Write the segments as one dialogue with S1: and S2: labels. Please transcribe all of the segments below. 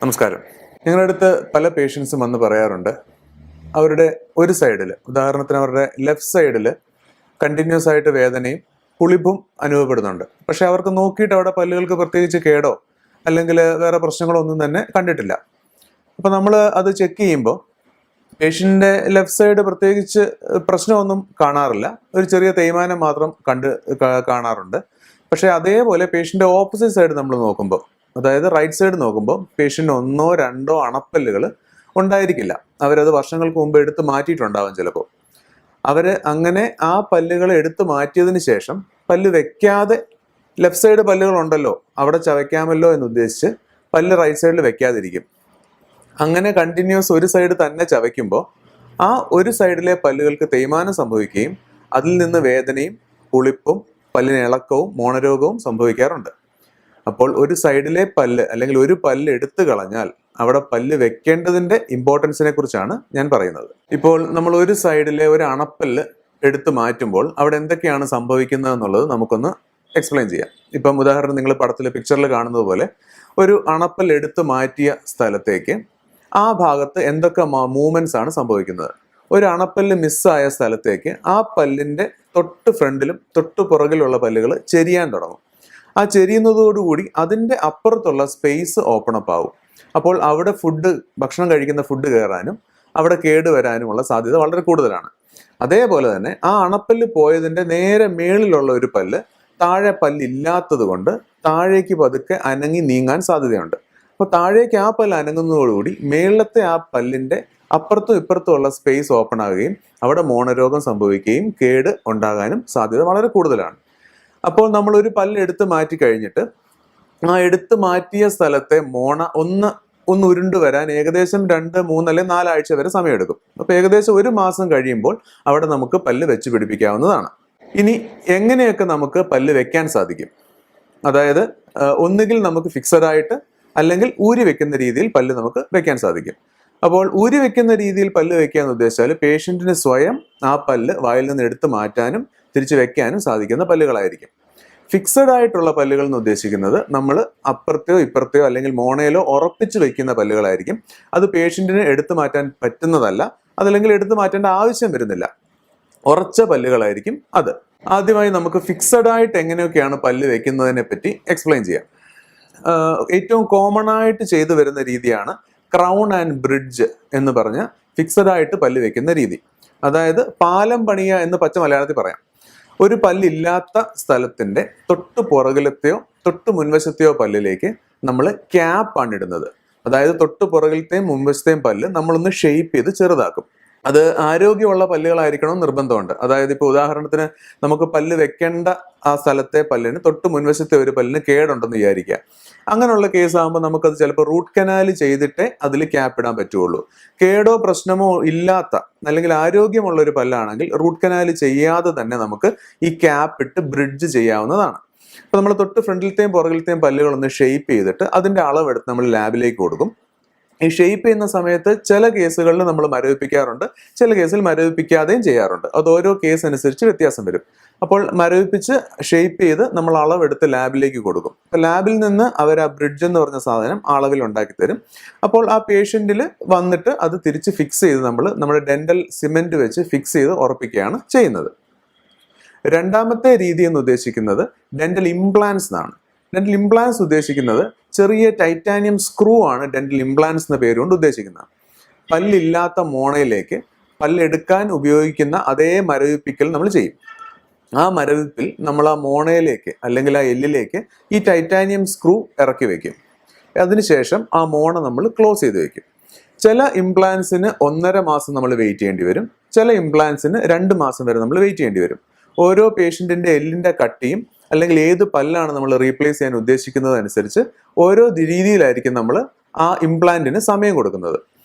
S1: നമസ്കാരം. ഞങ്ങളുടെ അടുത്ത് പല പേഷ്യൻസും വന്ന് പറയാറുണ്ട്, അവരുടെ ഒരു സൈഡിൽ, ഉദാഹരണത്തിന് അവരുടെ ലെഫ്റ്റ് സൈഡിൽ കണ്ടിന്യൂസ് ആയിട്ട് വേദനയും പുളിപ്പും അനുഭവപ്പെടുന്നുണ്ട്. പക്ഷെ അവർക്ക് നോക്കിയിട്ട് അവിടെ പല്ലുകൾക്ക് പ്രത്യേകിച്ച് കേടോ അല്ലെങ്കിൽ വേറെ പ്രശ്നങ്ങളോ ഒന്നും തന്നെ കണ്ടിട്ടില്ല. അപ്പോൾ നമ്മൾ അത് ചെക്ക് ചെയ്യുമ്പോൾ പേഷ്യൻ്റെ ലെഫ്റ്റ് സൈഡ് പ്രത്യേകിച്ച് പ്രശ്നമൊന്നും കാണാറില്ല, ഒരു ചെറിയ തേയ്മാനം മാത്രം കാണാറുണ്ട്. പക്ഷേ അതേപോലെ പേഷ്യൻ്റെ ഓപ്പോസിറ്റ് സൈഡ് നമ്മൾ നോക്കുമ്പോൾ, അതായത് റൈറ്റ് സൈഡ് നോക്കുമ്പോൾ പേഷ്യൻ്റ് ഒന്നോ രണ്ടോ അണപ്പല്ലുകൾ ഉണ്ടായിരിക്കില്ല. അവരത് വർഷങ്ങൾക്ക് മുമ്പ് എടുത്ത് മാറ്റിയിട്ടുണ്ടാവും. ചിലപ്പോൾ അവർ അങ്ങനെ ആ പല്ലുകൾ എടുത്ത് മാറ്റിയതിന് ശേഷം പല്ല് വെക്കാതെ, ലെഫ്റ്റ് സൈഡ് പല്ലുകൾ ഉണ്ടല്ലോ അവിടെ ചവയ്ക്കാമല്ലോ എന്ന് ഉദ്ദേശിച്ച് പല്ല് റൈറ്റ് സൈഡിൽ വെക്കാതിരിക്കും. അങ്ങനെ കണ്ടിന്യൂസ് ഒരു സൈഡ് തന്നെ ചവയ്ക്കുമ്പോൾ ആ ഒരു സൈഡിലെ പല്ലുകൾക്ക് തേയ്മാനം സംഭവിക്കുകയും അതിൽ നിന്ന് വേദനയും പുളിപ്പും പല്ലിന് ഇളക്കവും മോണരോഗവും സംഭവിക്കാറുണ്ട്. അപ്പോൾ ഒരു സൈഡിലെ പല്ല് അല്ലെങ്കിൽ ഒരു പല്ല് എടുത്തു കളഞ്ഞാൽ അവിടെ പല്ല് വെക്കേണ്ടതിൻ്റെ ഇമ്പോർട്ടൻസിനെ കുറിച്ചാണ് ഞാൻ പറയുന്നത്. ഇപ്പോൾ നമ്മൾ ഒരു സൈഡിലെ ഒരു അണപ്പല്ല് എടുത്തു മാറ്റുമ്പോൾ അവിടെ എന്തൊക്കെയാണ് സംഭവിക്കുന്നത് എന്നുള്ളത് നമുക്കൊന്ന് എക്സ്പ്ലെയിൻ ചെയ്യാം. ഇപ്പം ഉദാഹരണം നിങ്ങൾ പടത്തിൽ പിക്ചറിൽ കാണുന്നത് പോലെ ഒരു അണപ്പല്ല് എടുത്തു മാറ്റിയ സ്ഥലത്തേക്ക് ആ ഭാഗത്ത് എന്തൊക്കെ മൂവ്മെന്റ്സ് ആണ് സംഭവിക്കുന്നത്. ഒരു അണപ്പല്ല് മിസ്സായ സ്ഥലത്തേക്ക് ആ പല്ലിൻ്റെ തൊട്ട് ഫ്രണ്ടിലും തൊട്ട് പുറകിലുള്ള പല്ലുകൾ ചെരിയാൻ തുടങ്ങും. ആ ചെരിയുന്നതോടുകൂടി അതിൻ്റെ അപ്പുറത്തുള്ള സ്പേസ് ഓപ്പൺ അപ്പ് ആവും. അപ്പോൾ അവിടെ ഭക്ഷണം കഴിക്കുന്ന ഫുഡ് കയറാനും അവിടെ കേടുവരാനുമുള്ള സാധ്യത വളരെ കൂടുതലാണ്. അതേപോലെ തന്നെ ആ അണപ്പല്ല് പോയതിൻ്റെ നേരെ മേളിലുള്ള ഒരു പല്ല് താഴെ പല്ലില്ലാത്തത് കൊണ്ട് താഴേക്ക് പതുക്കെ അനങ്ങി നീങ്ങാൻ സാധ്യതയുണ്ട്. അപ്പോൾ താഴേക്ക് ആ പല്ല് അനങ്ങുന്നതോടുകൂടി മേളത്തെ ആ പല്ലിൻ്റെ അപ്പുറത്തും ഇപ്പുറത്തും ഉള്ള സ്പേസ് ഓപ്പൺ ആവുകയും അവിടെ മോണരോഗം സംഭവിക്കുകയും കേട് ഉണ്ടാകാനും സാധ്യത വളരെ കൂടുതലാണ്. അപ്പോൾ നമ്മൾ ഒരു പല്ല് എടുത്ത് മാറ്റി കഴിഞ്ഞിട്ട് ആ എടുത്ത് മാറ്റിയ സ്ഥലത്തെ മോണ ഒന്ന് ഉരുണ്ടു വരാൻ ഏകദേശം 2, 3 അല്ലെങ്കിൽ 4 ആഴ്ച വരെ സമയമെടുക്കും. അപ്പോൾ ഏകദേശം 1 മാസം കഴിയുമ്പോൾ അവിടെ നമുക്ക് പല്ല് വെച്ച് പിടിപ്പിക്കാവുന്നതാണ്. ഇനി എങ്ങനെയൊക്കെ നമുക്ക് പല്ല് വെക്കാൻ സാധിക്കും? അതായത് ഒന്നുകിൽ നമുക്ക് ഫിക്സഡ് ആയിട്ട് അല്ലെങ്കിൽ ഊരി വെക്കുന്ന രീതിയിൽ പല്ല് നമുക്ക് വെക്കാൻ സാധിക്കും. അപ്പോൾ ഊരി വെക്കുന്ന രീതിയിൽ പല്ല് വെക്കുക എന്ന് ഉദ്ദേശിച്ചാൽ പേഷ്യൻറ്റിന് സ്വയം ആ പല്ല് വായിൽ നിന്ന് എടുത്ത് മാറ്റാനും തിരിച്ചു വെക്കാനും സാധിക്കുന്ന പല്ലുകളായിരിക്കും. ഫിക്സഡ് ആയിട്ടുള്ള പല്ലുകൾ എന്ന് ഉദ്ദേശിക്കുന്നത് നമ്മൾ അപ്പുറത്തെയോ ഇപ്പുറത്തെയോ അല്ലെങ്കിൽ മോണയിലോ ഉറപ്പിച്ച് വെക്കുന്ന പല്ലുകളായിരിക്കും. അത് പേഷ്യൻറ്റിന് എടുത്തു മാറ്റാൻ പറ്റുന്നതല്ല, അതല്ലെങ്കിൽ എടുത്തു മാറ്റേണ്ട ആവശ്യം വരുന്നില്ല. ഉറച്ച പല്ലുകളായിരിക്കും അത്. ആദ്യമായി നമുക്ക് ഫിക്സഡ് ആയിട്ട് എങ്ങനെയൊക്കെയാണ് പല്ല് വെക്കുന്നതിനെ പറ്റി എക്സ്പ്ലെയിൻ ചെയ്യാം. ഏറ്റവും കോമൺ ആയിട്ട് ചെയ്തു വരുന്ന രീതിയാണ് ക്രൗൺ ആൻഡ് ബ്രിഡ്ജ് എന്ന് പറഞ്ഞ ഫിക്സഡ് ആയിട്ട് പല്ല് വെക്കുന്ന രീതി. അതായത് പാലം പണിയ എന്ന് പച്ച മലയാളത്തിൽ പറയാം. ഒരു പല്ലില്ലാത്ത സ്ഥലത്തിൻ്റെ തൊട്ട് പുറകിലത്തെയോ തൊട്ട് മുൻവശത്തെയോ പല്ലിലേക്ക് നമ്മൾ ക്യാപ്പാണ് ഇടുന്നത്. അതായത് തൊട്ട് പുറകിലത്തെയും മുൻവശത്തെയും പല്ല് നമ്മളൊന്ന് ഷേപ്പ് ചെയ്ത് ചെറുതാക്കും. അത് ആരോഗ്യമുള്ള പല്ലുകളായിരിക്കണം നിർബന്ധമുണ്ട്. അതായത് ഇപ്പോൾ ഉദാഹരണത്തിന് നമുക്ക് പല്ല് വെക്കേണ്ട ആ സ്ഥലത്തെ പല്ലിന് തൊട്ട് മുൻവശത്തെ ഒരു പല്ലിന് കേടുണ്ടെന്ന് വിചാരിക്കുക. അങ്ങനെയുള്ള കേസ് ആകുമ്പോൾ നമുക്കത് ചിലപ്പോൾ റൂട്ട് കനാൽ ചെയ്തിട്ടേ അതിൽ ക്യാപ്പ് ഇടാൻ പറ്റുള്ളൂ. കേടോ പ്രശ്നമോ ഇല്ലാത്ത അല്ലെങ്കിൽ ആരോഗ്യമുള്ള ഒരു പല്ലാണെങ്കിൽ റൂട്ട് കനാൽ ചെയ്യാതെ തന്നെ നമുക്ക് ഈ ക്യാപ്പ് ഇട്ട് ബ്രിഡ്ജ് ചെയ്യാവുന്നതാണ്. അപ്പോൾ നമ്മൾ തൊട്ട് ഫ്രണ്ടിലത്തെയും പുറകിലത്തെയും പല്ലുകളൊന്ന് ഷേപ്പ് ചെയ്തിട്ട് അതിൻ്റെ അളവെടുത്ത് നമ്മൾ ലാബിലേക്ക് കൊടുക്കും. ഈ ഷേപ്പ് ചെയ്യുന്ന സമയത്ത് ചില കേസുകളിൽ നമ്മൾ മരവിപ്പിക്കാറുണ്ട്, ചില കേസിൽ മരവിപ്പിക്കാതെയും ചെയ്യാറുണ്ട്. അത് ഓരോ കേസ് അനുസരിച്ച് വ്യത്യാസം വരും. അപ്പോൾ മരവിപ്പിച്ച് ഷേപ്പ് ചെയ്ത് നമ്മൾ അളവെടുത്ത് ലാബിലേക്ക് കൊടുക്കും. അപ്പോൾ ലാബിൽ നിന്ന് അവർ ആ ബ്രിഡ്ജ് എന്ന് പറഞ്ഞ സാധനം അളവിൽ ഉണ്ടാക്കി തരും. അപ്പോൾ ആ പേഷ്യൻറ്റിൽ വന്നിട്ട് അത് തിരിച്ച് ഫിക്സ് ചെയ്ത് നമ്മുടെ ഡെന്റൽ സിമെന്റ് വെച്ച് ഫിക്സ് ചെയ്ത് ഉറപ്പിക്കുകയാണ് ചെയ്യുന്നത്. രണ്ടാമത്തെ രീതി എന്ന് ഉദ്ദേശിക്കുന്നത് ഡെന്റൽ ഇംപ്ലാന്റ്സ് എന്നാണ്. ഡെന്റൽ ഇംപ്ലാന്റ്സ് ഉദ്ദേശിക്കുന്നത് ചെറിയ ടൈറ്റാനിയം സ്ക്രൂ ആണ് ഡെന്റൽ ഇംപ്ലാന്റ്സ് എന്ന പേരുകൊണ്ട് ഉദ്ദേശിക്കുന്നത്. പല്ലില്ലാത്ത മോണയിലേക്ക് പല്ലെടുക്കാൻ ഉപയോഗിക്കുന്ന അതേ മരവിപ്പിക്കൽ നമ്മൾ ചെയ്യും. ആ മരവിപ്പിൽ നമ്മൾ ആ മോണയിലേക്ക് അല്ലെങ്കിൽ ആ എല്ലിലേക്ക് ഈ ടൈറ്റാനിയം സ്ക്രൂ ഇറക്കി വെക്കും. അതിനുശേഷം ആ മോണ നമ്മൾ ക്ലോസ് ചെയ്ത് വെക്കും. ചില ഇംപ്ലാന്റ്സിന് 1.5 മാസം നമ്മൾ വെയിറ്റ് ചെയ്യേണ്ടി വരും, ചില ഇംപ്ലാന്റ്സിന് 2 മാസം വരെ നമ്മൾ വെയിറ്റ് ചെയ്യേണ്ടി വരും. ഓരോ പേഷ്യൻറ്റിൻ്റെ എല്ലിൻ്റെ കട്ടിയും അല്ലെങ്കിൽ ഏത് പല്ലാണ് നമ്മൾ റീപ്ലേസ് ചെയ്യാൻ ഉദ്ദേശിക്കുന്നത് അനുസരിച്ച് ഓരോ രീതിയിലായിരിക്കും നമ്മൾ ആ ഇംപ്ലാന്റിന് സമയം കൊടുക്കുന്നത്.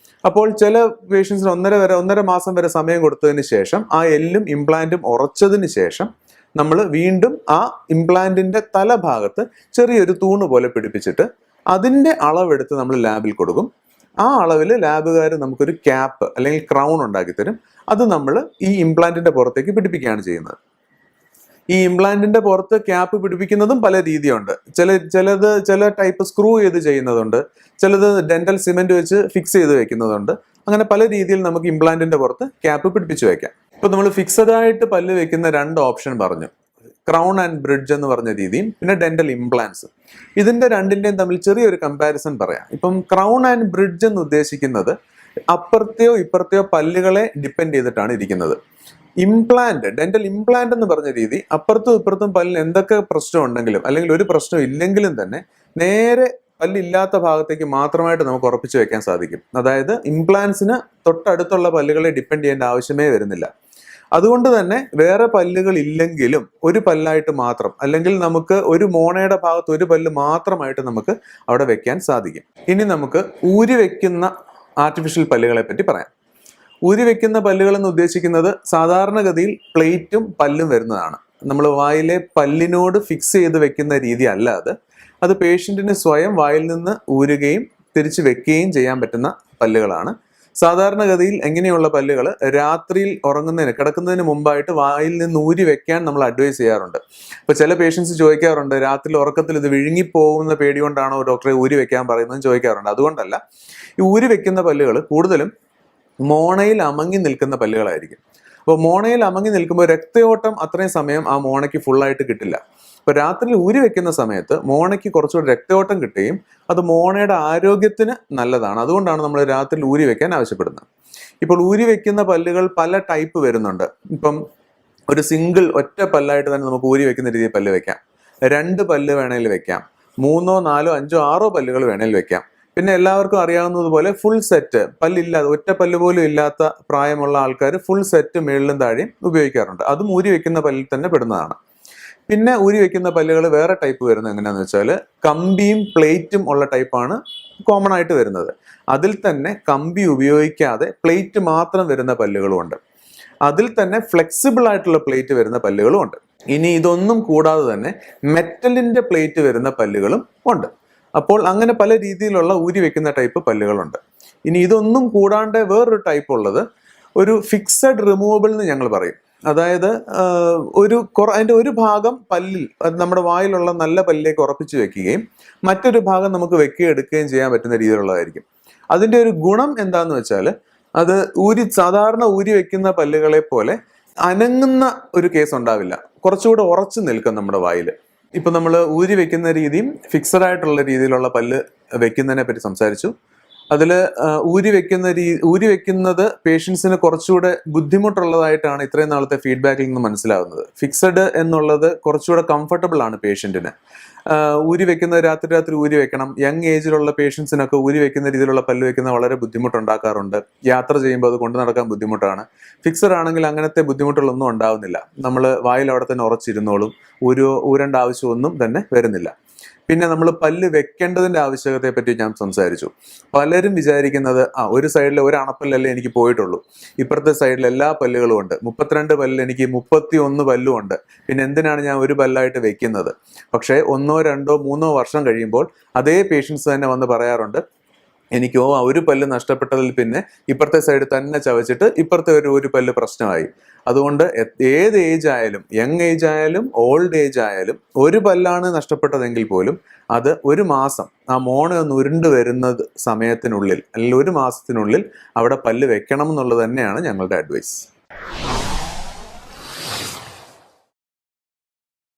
S1: അപ്പോൾ ചില പേഷ്യൻസിന് 1.5 മാസം വരെ സമയം കൊടുത്തതിന് ശേഷം ആ എല്ലും ഇംപ്ലാന്റും ഉറച്ചതിന് ശേഷം നമ്മൾ വീണ്ടും ആ ഇംപ്ലാന്റിന്റെ തലഭാഗത്ത് ചെറിയൊരു തൂണ് പോലെ പിടിപ്പിച്ചിട്ട് അതിൻ്റെ അളവെടുത്ത് നമ്മൾ ലാബിൽ കൊടുക്കും. ആ അളവിൽ ലാബുകാർ നമുക്കൊരു ക്യാപ്പ് അല്ലെങ്കിൽ ക്രൗൺ ഉണ്ടാക്കി തരും. അത് നമ്മൾ ഈ ഇംപ്ലാന്റിന്റെ പുറത്തേക്ക് പിടിപ്പിക്കുകയാണ് ചെയ്യുന്നത്. ഈ ഇംപ്ലാന്റിന്റെ പുറത്ത് ക്യാപ്പ് പിടിപ്പിക്കുന്നതും പല രീതിയുണ്ട്. ചില ടൈപ്പ് സ്ക്രൂ ചെയ്ത് ചെയ്യുന്നതുണ്ട്, ചിലത് ഡെന്റൽ സിമെന്റ് വെച്ച് ഫിക്സ് ചെയ്ത് വെക്കുന്നതുണ്ട്. അങ്ങനെ പല രീതിയിൽ നമുക്ക് ഇംപ്ലാന്റിന്റെ പുറത്ത് ക്യാപ്പ് പിടിപ്പിച്ചു വെക്കാം. ഇപ്പൊ നമ്മൾ ഫിക്സഡ് ആയിട്ട് പല്ല് വെക്കുന്ന 2 ഓപ്ഷൻ പറഞ്ഞു, ക്രൗൺ ആൻഡ് ബ്രിഡ്ജ് എന്ന് പറഞ്ഞ രീതിയും പിന്നെ ഡെന്റൽ ഇംപ്ലാന്റ്സ്. ഇതിന്റെ രണ്ടിന്റെയും തമ്മിൽ ചെറിയൊരു കമ്പാരിസൺ പറയാം. ഇപ്പം ക്രൗൺ ആൻഡ് ബ്രിഡ്ജ് എന്ന് ഉദ്ദേശിക്കുന്നത് അപ്പുറത്തെയോ ഇപ്പുറത്തെയോ പല്ലുകളെ ഡിപ്പെൻഡ് ചെയ്തിട്ടാണ് ഇരിക്കുന്നത്. ഇംപ്ലാന്റ്, ഡെന്റൽ ഇംപ്ലാന്റ് എന്ന് പറഞ്ഞ രീതി അപ്പുറത്തും ഇപ്പുറത്തും പല്ലിന് എന്തൊക്കെ പ്രശ്നം ഉണ്ടെങ്കിലും അല്ലെങ്കിൽ ഒരു പ്രശ്നം ഇല്ലെങ്കിലും തന്നെ നേരെ പല്ലില്ലാത്ത ഭാഗത്തേക്ക് മാത്രമായിട്ട് നമുക്ക് ഉറപ്പിച്ചു വെക്കാൻ സാധിക്കും. അതായത് ഇംപ്ലാന്റ്സിന് തൊട്ടടുത്തുള്ള പല്ലുകളെ ഡിപ്പെൻഡ് ചെയ്യേണ്ട ആവശ്യമേ വരുന്നില്ല. അതുകൊണ്ട് തന്നെ വേറെ പല്ലുകൾ ഇല്ലെങ്കിലും ഒരു പല്ലായിട്ട് മാത്രം, അല്ലെങ്കിൽ നമുക്ക് ഒരു മോണയുടെ ഭാഗത്ത് ഒരു പല്ല് മാത്രമായിട്ട് നമുക്ക് അവിടെ വെക്കാൻ സാധിക്കും. ഇനി നമുക്ക് ഊരി വെക്കുന്ന ആർട്ടിഫിഷ്യൽ പല്ലുകളെ പറ്റി പറയാം. ഊരി വെക്കുന്ന പല്ലുകൾ എന്ന് ഉദ്ദേശിക്കുന്നത് സാധാരണഗതിയിൽ പ്ലേറ്റും പല്ലും വരുന്നതാണ്. നമ്മൾ വായിലെ പല്ലിനോട് ഫിക്സ് ചെയ്ത് വെക്കുന്ന രീതി അല്ലാതെ അത് പേഷ്യന്റിന് സ്വയം വായിൽ നിന്ന് ഊരുകയും തിരിച്ചു വെക്കുകയും ചെയ്യാൻ പറ്റുന്ന പല്ലുകളാണ്. സാധാരണഗതിയിൽ എങ്ങനെയുള്ള പല്ലുകൾ രാത്രിയിൽ കിടക്കുന്നതിന് മുമ്പായിട്ട് വായിൽ നിന്ന് ഊരി വെക്കാൻ നമ്മൾ അഡ്വൈസ് ചെയ്യാറുണ്ട്. ഇപ്പൊ ചില പേഷ്യൻസ് ചോദിക്കാറുണ്ട്, രാത്രി ഉറക്കത്തിൽ ഇത് വിഴുങ്ങിപ്പോകുന്ന പേടി കൊണ്ടാണോ ഡോക്ടറെ ഊരി വെക്കാൻ പറയുന്നത് ചോദിക്കാറുണ്ട്. അതുകൊണ്ടല്ല. ഈ ഊരി വെക്കുന്ന പല്ലുകൾ കൂടുതലും മോണയിൽ അമങ്ങി നിൽക്കുന്ന പല്ലുകളായിരിക്കും. അപ്പോൾ മോണയിൽ അമങ്ങി നിൽക്കുമ്പോൾ രക്തയോട്ടം അത്രയും സമയം ആ മോണയ്ക്ക് ഫുള്ളായിട്ട് കിട്ടില്ല. അപ്പോൾ രാത്രി ഊരി വെക്കുന്ന സമയത്ത് മോണയ്ക്ക് കുറച്ചുകൂടി രക്തയോട്ടം കിട്ടുകയും അത് മോണയുടെ ആരോഗ്യത്തിന് നല്ലതാണ്. അതുകൊണ്ടാണ് നമ്മൾ രാത്രി ഊരി വെക്കാൻ ആവശ്യപ്പെടുന്നത്. ഇപ്പോൾ ഊരി വെക്കുന്ന പല്ലുകൾ പല ടൈപ്പ് വരുന്നുണ്ട്. ഇപ്പം ഒരു സിംഗിൾ ഒറ്റ പല്ലായിട്ട് തന്നെ നമുക്ക് ഊരി വെക്കുന്ന രീതിയിൽ പല്ല് വെക്കാം. 2 പല്ല് വേണേൽ വെക്കാം. 3, 4, 5, 6 പല്ലുകൾ വേണേൽ വെക്കാം. പിന്നെ എല്ലാവർക്കും അറിയാവുന്നതുപോലെ ഫുൾ സെറ്റ്, പല്ലില്ലാതെ ഒറ്റ പല്ല് പോലും ഇല്ലാത്ത പ്രായമുള്ള ആൾക്കാർ ഫുൾ സെറ്റ് മേളിലും താഴെയും ഉപയോഗിക്കാറുണ്ട്. അതും ഊരി വെക്കുന്ന പല്ലിൽ തന്നെ പെടുന്നതാണ്. പിന്നെ ഊരി വെക്കുന്ന പല്ലുകൾ വേറെ ടൈപ്പ് വരുന്നത് എങ്ങനെയാണെന്ന് വെച്ചാൽ കമ്പിയും പ്ലേറ്റും ഉള്ള ടൈപ്പാണ് കോമൺ ആയിട്ട് വരുന്നത്. അതിൽ തന്നെ കമ്പി ഉപയോഗിക്കാതെ പ്ലേറ്റ് മാത്രം വരുന്ന പല്ലുകളും ഉണ്ട്. അതിൽ തന്നെ ഫ്ലെക്സിബിൾ ആയിട്ടുള്ള പ്ലേറ്റ് വരുന്ന പല്ലുകളും ഉണ്ട്. ഇനി ഇതൊന്നും കൂടാതെ തന്നെ മെറ്റലിന്റെ പ്ലേറ്റ് വരുന്ന പല്ലുകളും ഉണ്ട്. അപ്പോൾ അങ്ങനെ പല രീതിയിലുള്ള ഊരി വെക്കുന്ന ടൈപ്പ് പല്ലുകളുണ്ട്. ഇനി ഇതൊന്നും കൂടാണ്ട് വേറൊരു ടൈപ്പ് ഉള്ളത് ഒരു ഫിക്സഡ് റിമൂവബിൾ എന്ന് ഞങ്ങൾ പറയും. അതായത് അതിന്റെ ഒരു ഭാഗം പല്ലിൽ, നമ്മുടെ വായിലുള്ള നല്ല പല്ലിലേക്ക് ഉറപ്പിച്ചു വെക്കുകയും മറ്റൊരു ഭാഗം നമുക്ക് എടുക്കുകയും ചെയ്യാൻ പറ്റുന്ന രീതിയിലുള്ളതായിരിക്കും. അതിന്റെ ഒരു ഗുണം എന്താന്ന് വെച്ചാൽ അത് സാധാരണ ഊരി വെക്കുന്ന പല്ലുകളെ പോലെ അനങ്ങുന്ന ഒരു കേസ് ഉണ്ടാവില്ല. കുറച്ചുകൂടെ ഉറച്ചു നിൽക്കും നമ്മുടെ വായിൽ. ഇപ്പൊ നമ്മൾ ഊരി വെക്കുന്ന രീതിയും ഫിക്സഡ് ആയിട്ടുള്ള രീതിയിലുള്ള പല്ല് വെക്കുന്നതിനെ പറ്റി സംസാരിച്ചു. അതിൽ ഊരി വെക്കുന്നത് പേഷ്യൻസിന് കുറച്ചുകൂടെ ബുദ്ധിമുട്ടുള്ളതായിട്ടാണ് ഇത്രയും നാളത്തെ ഫീഡ്ബാക്കിൽ നിന്ന് മനസ്സിലാവുന്നത്. ഫിക്സഡ് എന്നുള്ളത് കുറച്ചുകൂടെ കംഫർട്ടബിൾ ആണ് പേഷ്യന്റിന്. ഊരി വെക്കുന്നത് രാത്രി ഊരി വെക്കണം. യങ് ഏജിലുള്ള പേഷ്യൻസിനൊക്കെ ഊരി വെക്കുന്ന രീതിയിലുള്ള പല്ല് വെക്കുന്നത് വളരെ ബുദ്ധിമുട്ടുണ്ടാക്കാറുണ്ട്. യാത്ര ചെയ്യുമ്പോൾ അത് കൊണ്ടു നടക്കാൻ ബുദ്ധിമുട്ടാണ്. ഫിക്സഡ് ആണെങ്കിൽ അങ്ങനത്തെ ബുദ്ധിമുട്ടുകളൊന്നും ഉണ്ടാവുന്നില്ല. നമ്മൾ വായിൽ അവിടെ തന്നെ ഉറച്ചിരുന്നോളും. ഊരേണ്ട ആവശ്യമൊന്നും തന്നെ വരുന്നില്ല. പിന്നെ നമ്മൾ പല്ല് വെക്കേണ്ടതിന്റെ ആവശ്യകതയെ പറ്റി ഞാൻ സംസാരിച്ചു. പലരും വിചാരിക്കുന്നത് ഒരു സൈഡിൽ ഒരു അണപ്പല്ലല്ലേ എനിക്ക് പോയിട്ടുള്ളൂ, ഇപ്പുറത്തെ സൈഡിൽ എല്ലാ പല്ലുകളും ഉണ്ട്, 32 പല്ല് എനിക്ക് 31 പല്ലും ഉണ്ട്, പിന്നെ എന്തിനാണ് ഞാൻ ഒരു പല്ലായിട്ട് വെക്കുന്നത്? പക്ഷേ 1, 2, 3 വർഷം കഴിയുമ്പോൾ അതേ പേഷ്യൻസ് തന്നെ വന്ന് പറയാറുണ്ട്, എനിക്കോ ഒരു പല്ല് നഷ്ടപ്പെട്ടതിൽ പിന്നെ ഇപ്പുറത്തെ സൈഡ് തന്നെ ചവച്ചിട്ട് ഇപ്പുറത്തെ ഒരു പല്ല് പ്രശ്നമായി. അതുകൊണ്ട് ഏത് ഏജ് ആയാലും, യങ് ഏജ് ആയാലും ഓൾഡ് ഏജ് ആയാലും, ഒരു പല്ലാണ് നഷ്ടപ്പെട്ടതെങ്കിൽ പോലും അത് 1 മാസം ആ മോണ ഒന്ന് ഉരുണ്ട് വരുന്നത് സമയത്തിനുള്ളിൽ അല്ലെങ്കിൽ 1 മാസത്തിനുള്ളിൽ അവിടെ പല്ല് വെക്കണം എന്നുള്ളത് തന്നെയാണ് ഞങ്ങളുടെ അഡ്വൈസ്.